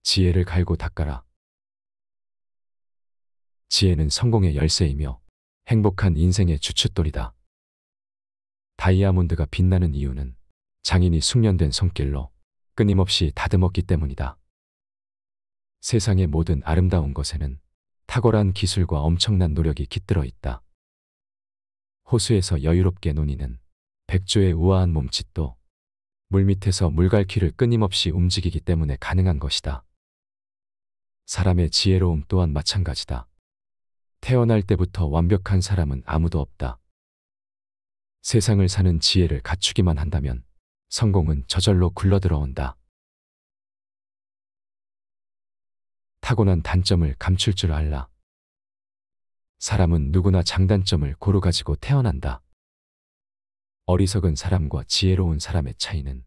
지혜를 갈고 닦아라. 지혜는 성공의 열쇠이며 행복한 인생의 주춧돌이다. 다이아몬드가 빛나는 이유는 장인이 숙련된 손길로 끊임없이 다듬었기 때문이다. 세상의 모든 아름다운 것에는 탁월한 기술과 엄청난 노력이 깃들어 있다. 호수에서 여유롭게 논이는 백조의 우아한 몸짓도 물밑에서 물갈퀴를 끊임없이 움직이기 때문에 가능한 것이다. 사람의 지혜로움 또한 마찬가지다. 태어날 때부터 완벽한 사람은 아무도 없다. 세상을 사는 지혜를 갖추기만 한다면 성공은 저절로 굴러들어온다. 타고난 단점을 감출 줄 알라. 사람은 누구나 장단점을 고루 가지고 태어난다. 어리석은 사람과 지혜로운 사람의 차이는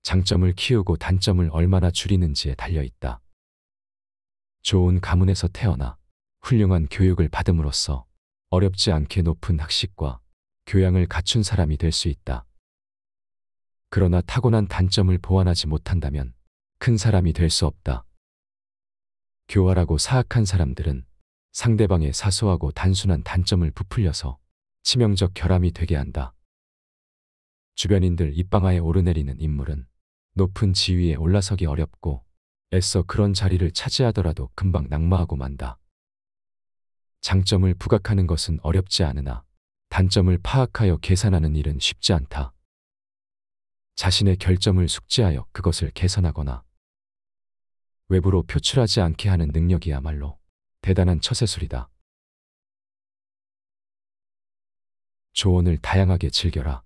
장점을 키우고 단점을 얼마나 줄이는지에 달려 있다. 좋은 가문에서 태어나 훌륭한 교육을 받음으로써 어렵지 않게 높은 학식과 교양을 갖춘 사람이 될 수 있다. 그러나 타고난 단점을 보완하지 못한다면 큰 사람이 될 수 없다. 교활하고 사악한 사람들은 상대방의 사소하고 단순한 단점을 부풀려서 치명적 결함이 되게 한다. 주변인들 입방아에 오르내리는 인물은 높은 지위에 올라서기 어렵고 애써 그런 자리를 차지하더라도 금방 낙마하고 만다. 장점을 부각하는 것은 어렵지 않으나 단점을 파악하여 계산하는 일은 쉽지 않다. 자신의 결점을 숙지하여 그것을 개선하거나 외부로 표출하지 않게 하는 능력이야말로 대단한 처세술이다. 조언을 다양하게 즐겨라.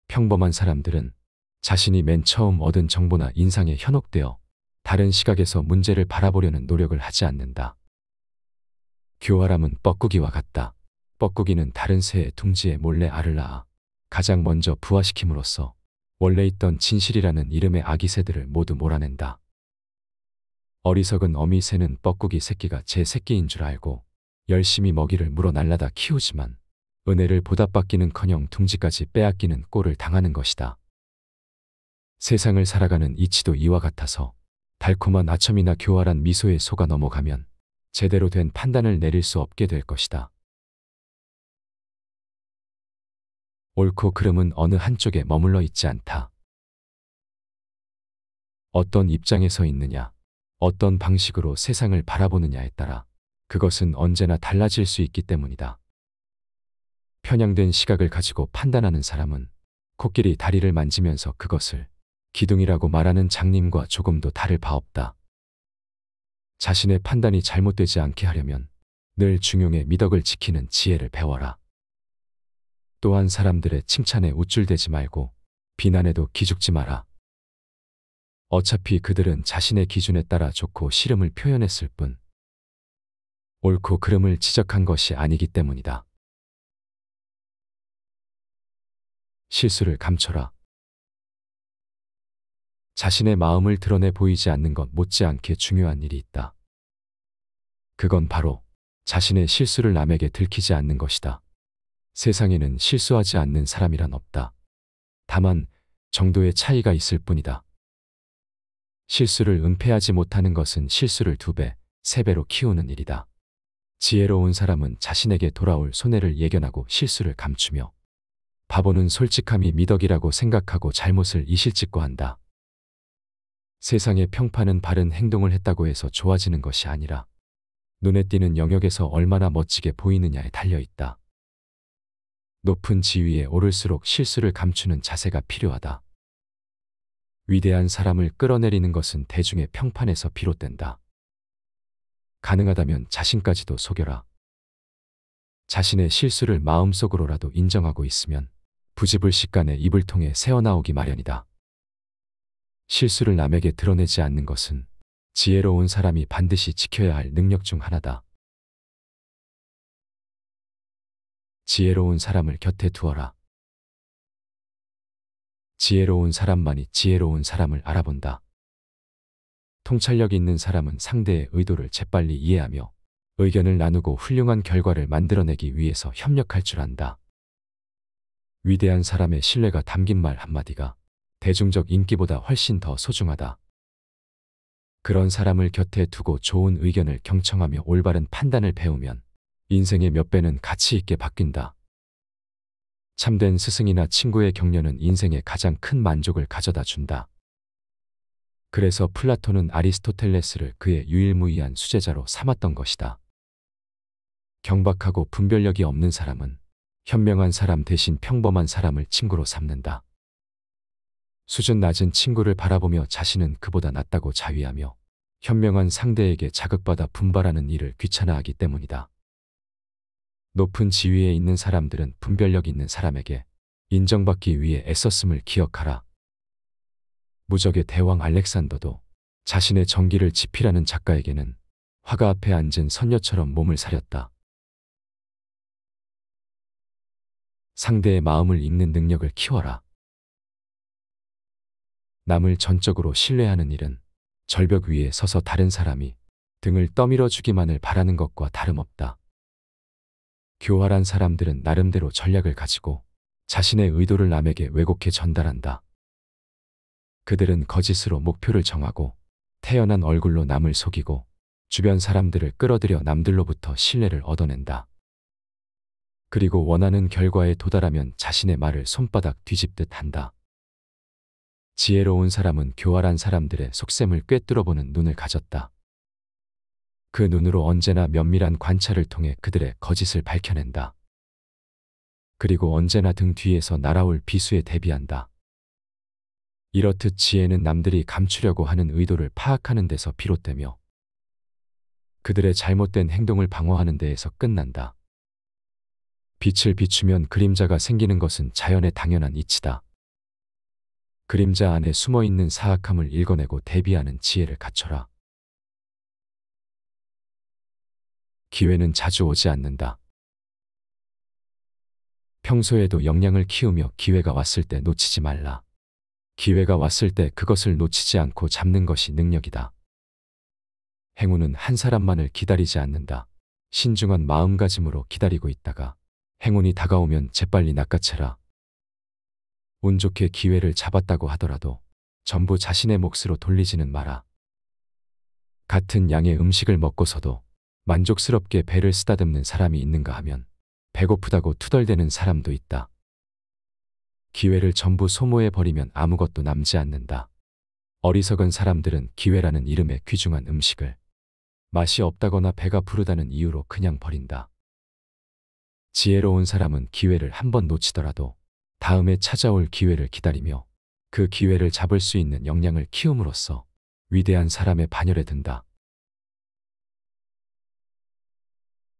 평범한 사람들은 자신이 맨 처음 얻은 정보나 인상에 현혹되어 다른 시각에서 문제를 바라보려는 노력을 하지 않는다. 교활함은 뻐꾸기와 같다. 뻐꾸기는 다른 새의 둥지에 몰래 알을 낳아 가장 먼저 부화시킴으로써 원래 있던 진실이라는 이름의 아기 새들을 모두 몰아낸다. 어리석은 어미 새는 뻐꾸기 새끼가 제 새끼인 줄 알고 열심히 먹이를 물어 날라다 키우지만 은혜를 보답받기는커녕 둥지까지 빼앗기는 꼴을 당하는 것이다. 세상을 살아가는 이치도 이와 같아서 달콤한 아첨이나 교활한 미소에 속아 넘어가면 제대로 된 판단을 내릴 수 없게 될 것이다. 옳고 그름은 어느 한쪽에 머물러 있지 않다. 어떤 입장에서 있느냐, 어떤 방식으로 세상을 바라보느냐에 따라 그것은 언제나 달라질 수 있기 때문이다. 편향된 시각을 가지고 판단하는 사람은 코끼리 다리를 만지면서 그것을 기둥이라고 말하는 장님과 조금도 다를 바 없다. 자신의 판단이 잘못되지 않게 하려면 늘 중용의 미덕을 지키는 지혜를 배워라. 또한 사람들의 칭찬에 우쭐대지 말고 비난에도 기죽지 마라. 어차피 그들은 자신의 기준에 따라 좋고 싫음을 표현했을 뿐 옳고 그름을 지적한 것이 아니기 때문이다. 실수를 감춰라. 자신의 마음을 드러내 보이지 않는 것 못지않게 중요한 일이 있다. 그건 바로 자신의 실수를 남에게 들키지 않는 것이다. 세상에는 실수하지 않는 사람이란 없다. 다만 정도의 차이가 있을 뿐이다. 실수를 은폐하지 못하는 것은 실수를 2배, 3배로 키우는 일이다. 지혜로운 사람은 자신에게 돌아올 손해를 예견하고 실수를 감추며 바보는 솔직함이 미덕이라고 생각하고 잘못을 이실직고한다. 세상의 평판은 바른 행동을 했다고 해서 좋아지는 것이 아니라 눈에 띄는 영역에서 얼마나 멋지게 보이느냐에 달려있다. 높은 지위에 오를수록 실수를 감추는 자세가 필요하다. 위대한 사람을 끌어내리는 것은 대중의 평판에서 비롯된다. 가능하다면 자신까지도 속여라. 자신의 실수를 마음속으로라도 인정하고 있으면 부지불식간에 입을 통해 새어나오기 마련이다. 실수를 남에게 드러내지 않는 것은 지혜로운 사람이 반드시 지켜야 할 능력 중 하나다. 지혜로운 사람을 곁에 두어라. 지혜로운 사람만이 지혜로운 사람을 알아본다. 통찰력 있는 사람은 상대의 의도를 재빨리 이해하며 의견을 나누고 훌륭한 결과를 만들어내기 위해서 협력할 줄 안다. 위대한 사람의 신뢰가 담긴 말 한마디가 대중적 인기보다 훨씬 더 소중하다. 그런 사람을 곁에 두고 좋은 의견을 경청하며 올바른 판단을 배우면 인생의 몇 배는 가치 있게 바뀐다. 참된 스승이나 친구의 격려는 인생에 가장 큰 만족을 가져다 준다. 그래서 플라톤은 아리스토텔레스를 그의 유일무이한 수제자로 삼았던 것이다. 경박하고 분별력이 없는 사람은 현명한 사람 대신 평범한 사람을 친구로 삼는다. 수준 낮은 친구를 바라보며 자신은 그보다 낫다고 자위하며 현명한 상대에게 자극받아 분발하는 일을 귀찮아하기 때문이다. 높은 지위에 있는 사람들은 분별력 있는 사람에게 인정받기 위해 애썼음을 기억하라. 무적의 대왕 알렉산더도 자신의 정기를 지피라는 작가에게는 화가 앞에 앉은 선녀처럼 몸을 사렸다. 상대의 마음을 읽는 능력을 키워라. 남을 전적으로 신뢰하는 일은 절벽 위에 서서 다른 사람이 등을 떠밀어 주기만을 바라는 것과 다름없다. 교활한 사람들은 나름대로 전략을 가지고 자신의 의도를 남에게 왜곡해 전달한다. 그들은 거짓으로 목표를 정하고 태연한 얼굴로 남을 속이고 주변 사람들을 끌어들여 남들로부터 신뢰를 얻어낸다. 그리고 원하는 결과에 도달하면 자신의 말을 손바닥 뒤집듯 한다. 지혜로운 사람은 교활한 사람들의 속셈을 꿰뚫어보는 눈을 가졌다. 그 눈으로 언제나 면밀한 관찰을 통해 그들의 거짓을 밝혀낸다. 그리고 언제나 등 뒤에서 날아올 비수에 대비한다. 이렇듯 지혜는 남들이 감추려고 하는 의도를 파악하는 데서 비롯되며 그들의 잘못된 행동을 방어하는 데에서 끝난다. 빛을 비추면 그림자가 생기는 것은 자연의 당연한 이치다. 그림자 안에 숨어있는 사악함을 읽어내고 대비하는 지혜를 갖춰라. 기회는 자주 오지 않는다. 평소에도 역량을 키우며 기회가 왔을 때 놓치지 말라. 기회가 왔을 때 그것을 놓치지 않고 잡는 것이 능력이다. 행운은 한 사람만을 기다리지 않는다. 신중한 마음가짐으로 기다리고 있다가 행운이 다가오면 재빨리 낚아채라. 운 좋게 기회를 잡았다고 하더라도 전부 자신의 몫으로 돌리지는 마라. 같은 양의 음식을 먹고서도 만족스럽게 배를 쓰다듬는 사람이 있는가 하면 배고프다고 투덜대는 사람도 있다. 기회를 전부 소모해버리면 아무것도 남지 않는다. 어리석은 사람들은 기회라는 이름의 귀중한 음식을 맛이 없다거나 배가 부르다는 이유로 그냥 버린다. 지혜로운 사람은 기회를 한 번 놓치더라도 다음에 찾아올 기회를 기다리며 그 기회를 잡을 수 있는 역량을 키움으로써 위대한 사람의 반열에 든다.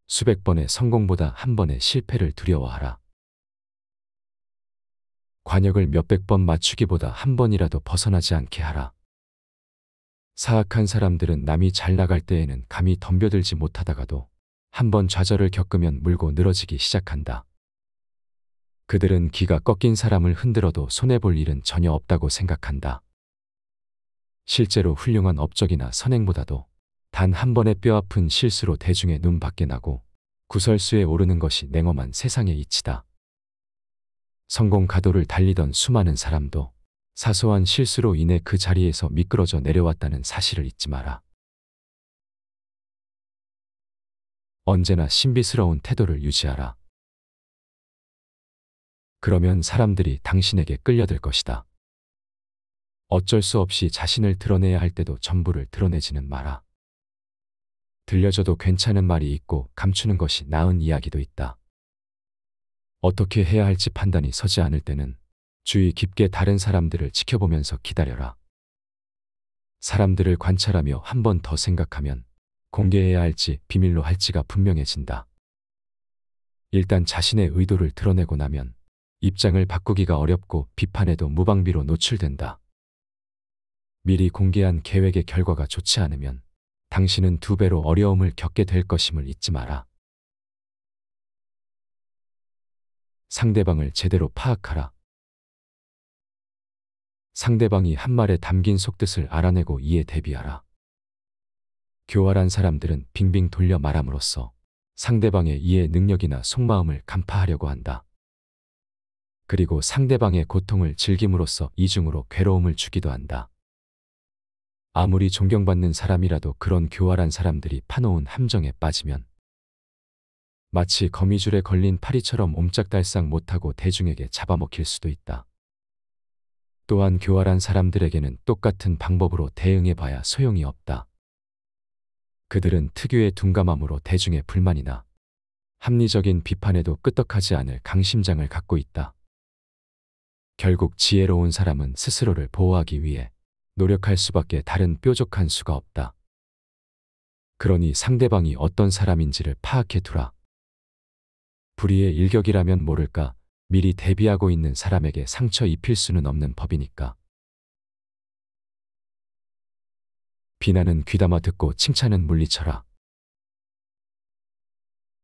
수백 번의 성공보다 한 번의 실패를 두려워하라. 관역을 몇백 번 맞추기보다 한 번이라도 벗어나지 않게 하라. 사악한 사람들은 남이 잘 나갈 때에는 감히 덤벼들지 못하다가도 한 번 좌절을 겪으면 물고 늘어지기 시작한다. 그들은 기가 꺾인 사람을 흔들어도 손해볼 일은 전혀 없다고 생각한다. 실제로 훌륭한 업적이나 선행보다도 단 한 번의 뼈아픈 실수로 대중의 눈 밖에 나고 구설수에 오르는 것이 냉엄한 세상의 이치다. 성공 가도를 달리던 수많은 사람도 사소한 실수로 인해 그 자리에서 미끄러져 내려왔다는 사실을 잊지 마라. 언제나 신비스러운 태도를 유지하라. 그러면 사람들이 당신에게 끌려들 것이다. 어쩔 수 없이 자신을 드러내야 할 때도 전부를 드러내지는 마라. 들려줘도 괜찮은 말이 있고 감추는 것이 나은 이야기도 있다. 어떻게 해야 할지 판단이 서지 않을 때는 주의 깊게 다른 사람들을 지켜보면서 기다려라. 사람들을 관찰하며 한 번 더 생각하면 공개해야 할지 비밀로 할지가 분명해진다. 일단 자신의 의도를 드러내고 나면 입장을 바꾸기가 어렵고 비판에도 무방비로 노출된다. 미리 공개한 계획의 결과가 좋지 않으면 당신은 두 배로 어려움을 겪게 될 것임을 잊지 마라. 상대방을 제대로 파악하라. 상대방이 한 말에 담긴 속뜻을 알아내고 이에 대비하라. 교활한 사람들은 빙빙 돌려 말함으로써 상대방의 이해 능력이나 속마음을 간파하려고 한다. 그리고 상대방의 고통을 즐김으로써 이중으로 괴로움을 주기도 한다. 아무리 존경받는 사람이라도 그런 교활한 사람들이 파놓은 함정에 빠지면 마치 거미줄에 걸린 파리처럼 옴짝달싹 못하고 대중에게 잡아먹힐 수도 있다. 또한 교활한 사람들에게는 똑같은 방법으로 대응해봐야 소용이 없다. 그들은 특유의 둔감함으로 대중의 불만이나 합리적인 비판에도 끄떡하지 않을 강심장을 갖고 있다. 결국 지혜로운 사람은 스스로를 보호하기 위해 노력할 수밖에 다른 뾰족한 수가 없다. 그러니 상대방이 어떤 사람인지를 파악해 두라. 불의의 일격이라면 모를까 미리 대비하고 있는 사람에게 상처 입힐 수는 없는 법이니까. 비난은 귀담아 듣고 칭찬은 물리쳐라.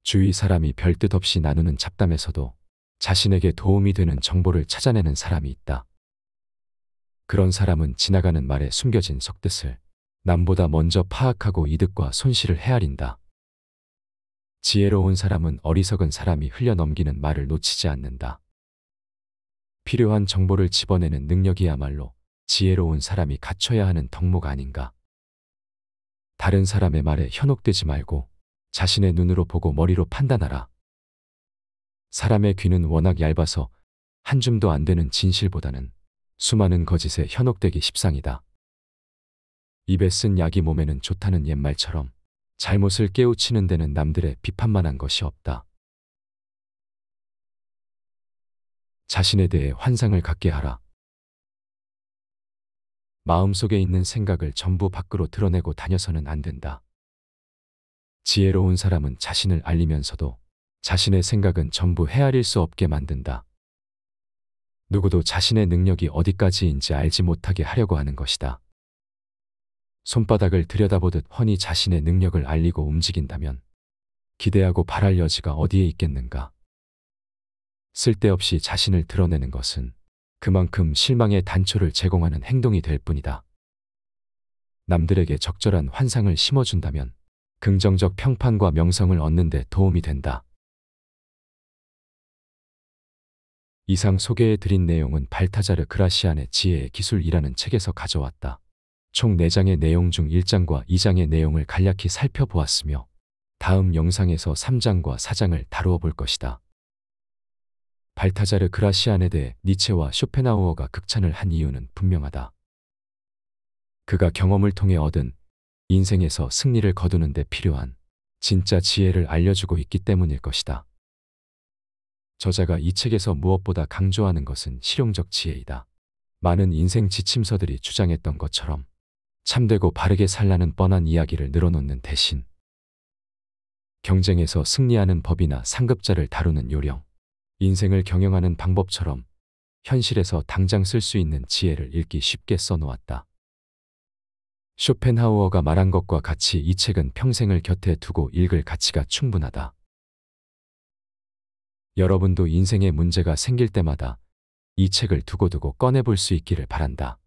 주위 사람이 별뜻 없이 나누는 잡담에서도 자신에게 도움이 되는 정보를 찾아내는 사람이 있다. 그런 사람은 지나가는 말에 숨겨진 속뜻을 남보다 먼저 파악하고 이득과 손실을 헤아린다. 지혜로운 사람은 어리석은 사람이 흘려넘기는 말을 놓치지 않는다. 필요한 정보를 집어내는 능력이야말로 지혜로운 사람이 갖춰야 하는 덕목 아닌가. 다른 사람의 말에 현혹되지 말고 자신의 눈으로 보고 머리로 판단하라. 사람의 귀는 워낙 얇아서 한 줌도 안 되는 진실보다는 수많은 거짓에 현혹되기 십상이다. 입에 쓴 약이 몸에는 좋다는 옛말처럼 잘못을 깨우치는 데는 남들의 비판만 한 것이 없다. 자신에 대해 환상을 갖게 하라. 마음속에 있는 생각을 전부 밖으로 드러내고 다녀서는 안 된다. 지혜로운 사람은 자신을 알리면서도 자신의 생각은 전부 헤아릴 수 없게 만든다. 누구도 자신의 능력이 어디까지인지 알지 못하게 하려고 하는 것이다. 손바닥을 들여다보듯 훤히 자신의 능력을 알리고 움직인다면 기대하고 바랄 여지가 어디에 있겠는가. 쓸데없이 자신을 드러내는 것은 그만큼 실망의 단초를 제공하는 행동이 될 뿐이다. 남들에게 적절한 환상을 심어준다면 긍정적 평판과 명성을 얻는 데 도움이 된다. 이상 소개해드린 내용은 발타자르 그라시안의 지혜의 기술이라는 책에서 가져왔다. 총 4장의 내용 중 1장과 2장의 내용을 간략히 살펴보았으며 다음 영상에서 3장과 4장을 다루어 볼 것이다. 발타자르 그라시안에 대해 니체와 쇼펜하우어가 극찬을 한 이유는 분명하다. 그가 경험을 통해 얻은 인생에서 승리를 거두는 데 필요한 진짜 지혜를 알려주고 있기 때문일 것이다. 저자가 이 책에서 무엇보다 강조하는 것은 실용적 지혜이다. 많은 인생 지침서들이 주장했던 것처럼 참되고 바르게 살라는 뻔한 이야기를 늘어놓는 대신 경쟁에서 승리하는 법이나 상급자를 다루는 요령, 인생을 경영하는 방법처럼 현실에서 당장 쓸 수 있는 지혜를 읽기 쉽게 써놓았다. 쇼펜하우어가 말한 것과 같이 이 책은 평생을 곁에 두고 읽을 가치가 충분하다. 여러분도 인생에 문제가 생길 때마다 이 책을 두고두고 꺼내볼 수 있기를 바란다.